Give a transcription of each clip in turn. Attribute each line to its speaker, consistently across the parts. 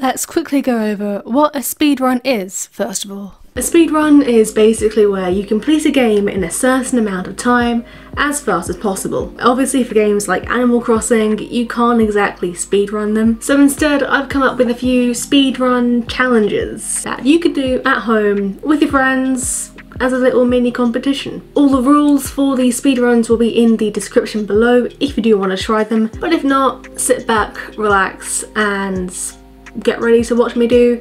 Speaker 1: Let's quickly go over what a speedrun is, first of all. A speedrun is basically where you complete a game in a certain amount of time as fast as possible. Obviously for games like Animal Crossing, you can't exactly speedrun them, so instead I've come up with a few speedrun challenges that you could do at home with your friends as a little mini competition. All the rules for these speedruns will be in the description below if you do want to try them, but if not, sit back, relax and get ready to watch me do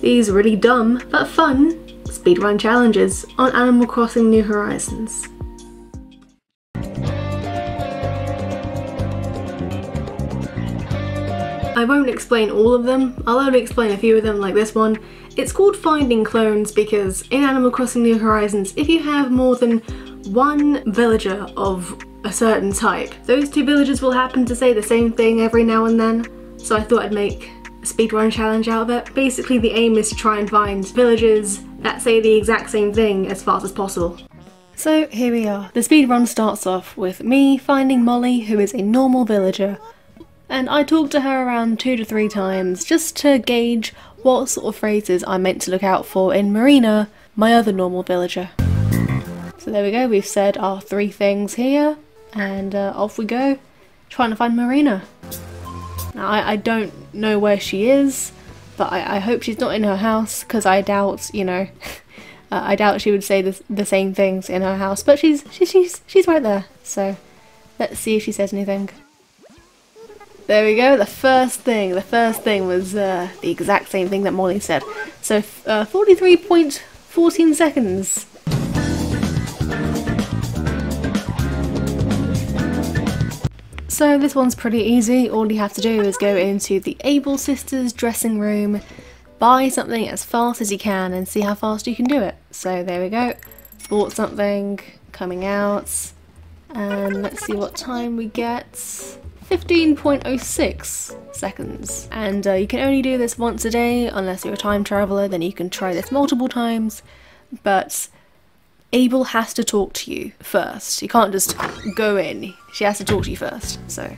Speaker 1: these really dumb but fun speedrun challenges on Animal Crossing New Horizons. I won't explain all of them, I'll only explain a few of them like this one. It's called finding clones because in Animal Crossing New Horizons, if you have more than one villager of a certain type, those two villagers will happen to say the same thing every now and then, so I thought I'd make a speedrun challenge out of it. Basically the aim is to try and find villagers that say the exact same thing as fast as possible. So here we are. The speedrun starts off with me finding Molly, who is a normal villager, and I talk to her around 2 to 3 times just to gauge what sort of phrases I'm meant to look out for in Marina, my other normal villager. So there we go, we've said our 3 things here, and off we go, trying to find Marina. Now I don't know where she is, but I hope she's not in her house, because I doubt, you know, I doubt she would say the same things in her house, but she's right there, so let's see if she says anything. There we go, the first thing was the exact same thing that Molly said. So 43.14 seconds. So this one's pretty easy. All you have to do is go into the Able Sisters dressing room, buy something as fast as you can and see how fast you can do it. So there we go, bought something, coming out, and let's see what time we get. 15.06 seconds. And you can only do this once a day unless you're a time traveler, then you can try this multiple times, but Able has to talk to you first. You can't just go in, she has to talk to you first, so.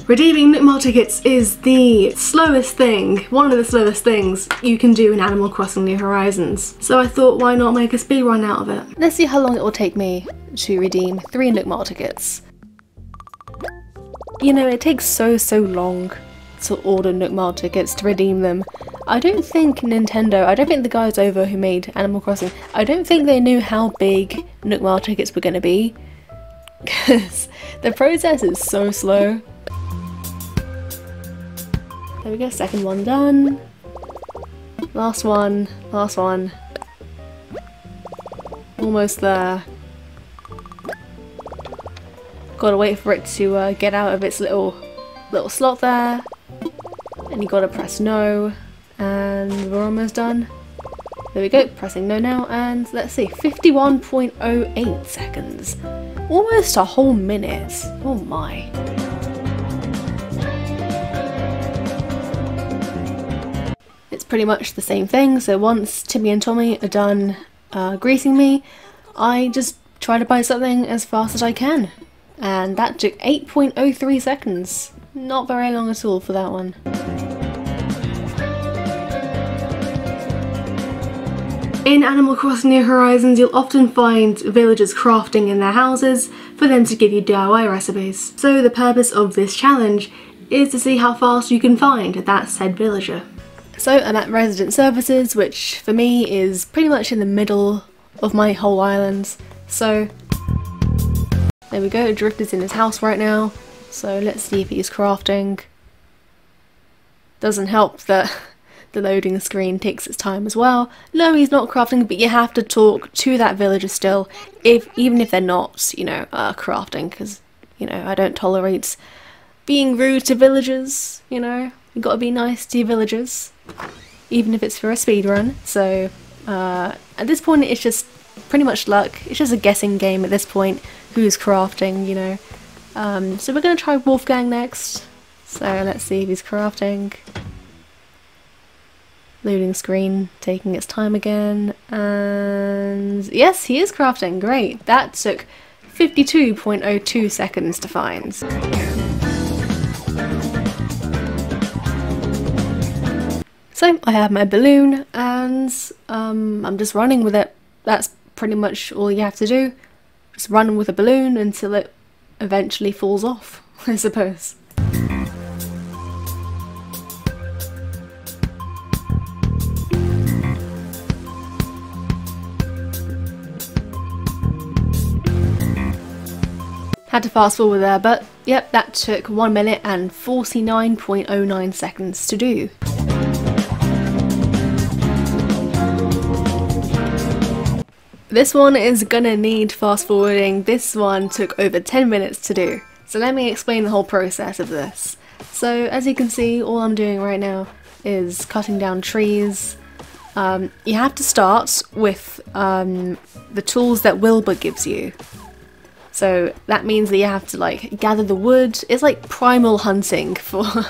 Speaker 1: Redeeming Nook Mart tickets is the slowest thing, one of the slowest things you can do in Animal Crossing New Horizons. So I thought, why not make a speedrun out of it? Let's see how long it will take me to redeem 3 Nook Mart tickets. You know, it takes so long to order Nook Mart tickets to redeem them. I don't think Nintendo, I don't think the guys over who made Animal Crossing, I don't think they knew how big Nook Mart tickets were going to be, because the process is so slow. There we go, second one done. Last one, last one. Almost there. Gotta wait for it to get out of its little slot there. And you gotta press no. And we're almost done. There we go, pressing no now, and let's see, 51.08 seconds. Almost a whole minute. Oh my. It's pretty much the same thing, so once Timmy and Tommy are done greeting me, I just try to buy something as fast as I can. And that took 8.03 seconds. Not very long at all for that one. In Animal Crossing New Horizons, you'll often find villagers crafting in their houses for them to give you DIY recipes. So the purpose of this challenge is to see how fast you can find that said villager. So I'm at Resident Services, which for me is pretty much in the middle of my whole island. So there we go, Drift is in his house right now. So let's see if he's crafting. Doesn't help that the loading screen takes its time as well. No, he's not crafting, but you have to talk to that villager still, even if they're not, you know, crafting, because, you know, I don't tolerate being rude to villagers, you know. You gotta be nice to your villagers, even if it's for a speedrun. So at this point it's just pretty much luck. It's just a guessing game at this point, who's crafting, you know. So we're gonna try Wolfgang next. So let's see if he's crafting. Loading screen taking its time again, and yes, he is crafting. Great. That took 52.02 seconds to find. So I have my balloon and I'm just running with it. That's pretty much all you have to do. Just run with a balloon until it eventually falls off, I suppose. Had to fast forward there, but yep, that took 1 minute and 49.09 seconds to do. This one is gonna need fast forwarding. This one took over 10 minutes to do. So let me explain the whole process of this. So as you can see, all I'm doing right now is cutting down trees. You have to start with the tools that Wilbur gives you. So that means that you have to like gather the wood. It's like primal hunting for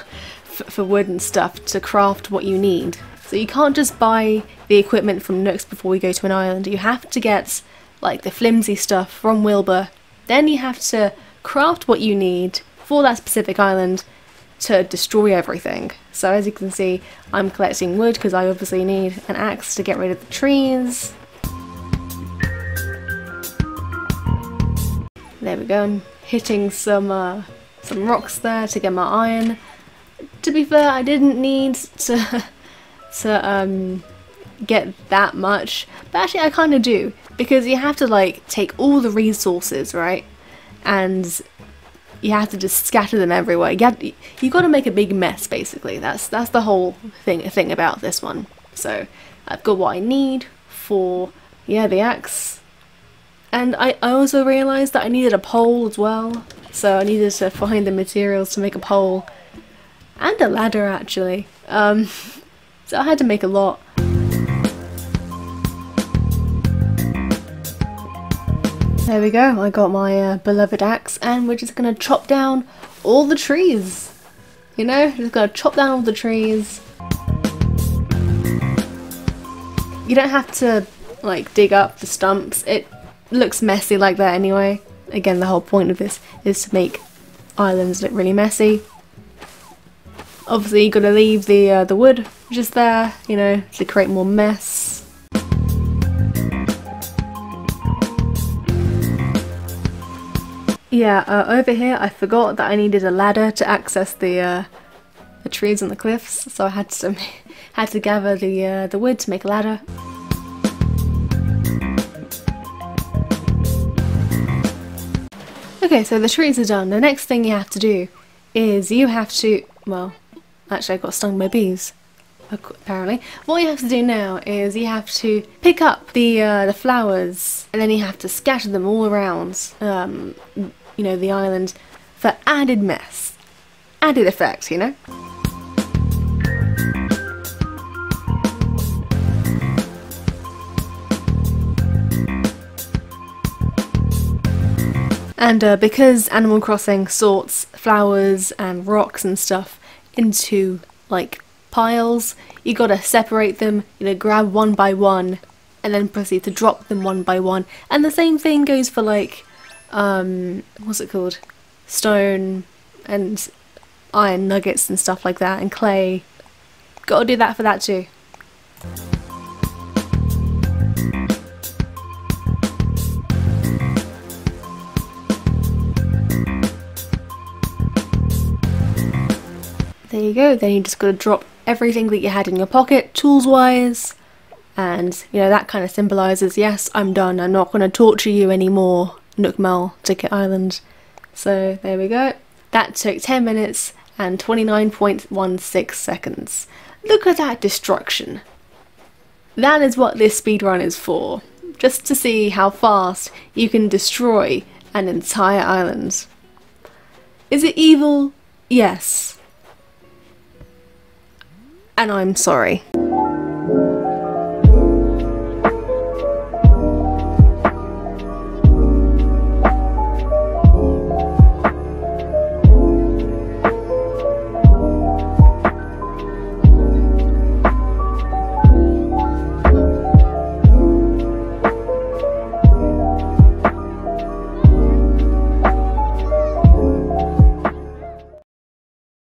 Speaker 1: for wood and stuff to craft what you need. So you can't just buy the equipment from Nooks before we go to an island. You have to get like the flimsy stuff from Wilbur. Then you have to craft what you need for that specific island to destroy everything. So as you can see, I'm collecting wood because I obviously need an axe to get rid of the trees. There we go, I'm hitting some rocks there to get my iron. To be fair, I didn't need to get that much, but actually I kind of do, because you have to like take all the resources, right, and you have to just scatter them everywhere. You got to make a big mess, basically. That's the whole thing about this one. So I've got what I need for the axe. And I also realised that I needed a pole as well, so I needed to find the materials to make a pole, and a ladder actually, so I had to make a lot. There we go, I got my beloved axe, and we're just gonna chop down all the trees, you know, just gonna chop down all the trees. You don't have to like dig up the stumps, it looks messy like that anyway. Again, the whole point of this is to make islands look really messy. Obviously you gotta leave the wood just there, you know, to create more mess. Yeah, over here I forgot that I needed a ladder to access the trees on the cliffs, so I had to gather the wood to make a ladder. Okay, so the trees are done. The next thing you have to do is you have to, well, actually I got stung by bees, apparently. What you have to do now is you have to pick up the flowers, and then you have to scatter them all around, you know, the island for added mess, added effect, you know? And because Animal Crossing sorts flowers and rocks and stuff into like piles, you gotta separate them, you know, grab one by one and then proceed to drop them one by one. And the same thing goes for like, what's it called? Stone and iron nuggets and stuff like that, and clay. Gotta do that for that too. There you go, then you just gotta drop everything that you had in your pocket, tools wise, and you know, that kind of symbolises, yes, I'm done, I'm not gonna torture you anymore, Nook Mel, Ticket Island. So there we go. That took 10 minutes and 29.16 seconds. Look at that destruction. That is what this speedrun is for, just to see how fast you can destroy an entire island. Is it evil? Yes. And I'm sorry.